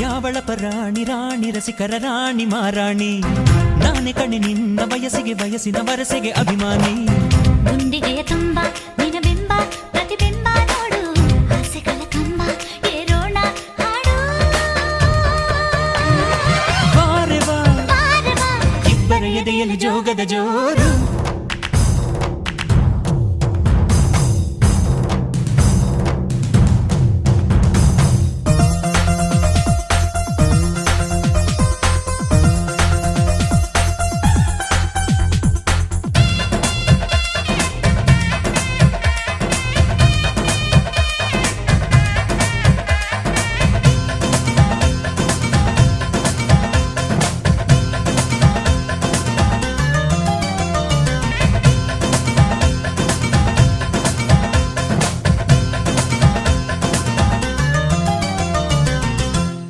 ಯಾವಳ ಪರಾಣಿ ರಾಣಿ ರಸಿಕರ ರಾಣಿ ಮಾರಾಣಿ ನಾನೇ ಕಣೆ ನಿನ್ನ ವಯಸ್ಸಿನ ವರಸೆಗೆ ಅಭಿಮಾನಿ ಗುಂಡಿಗೆಯ ತುಂಬ ನಿನ ಬಿಂಬ ಪ್ರತಿಬಿಂಬ ನೋಡು ಆಸೆಗಳ ಕಂಬ ಏರೋಣ ಹಾಡು ಬಾರೆ ಬಾ ಇಬ್ಬರ ಎದೆಯಲ್ಲಿ ಜೋಗದ ಜೋರು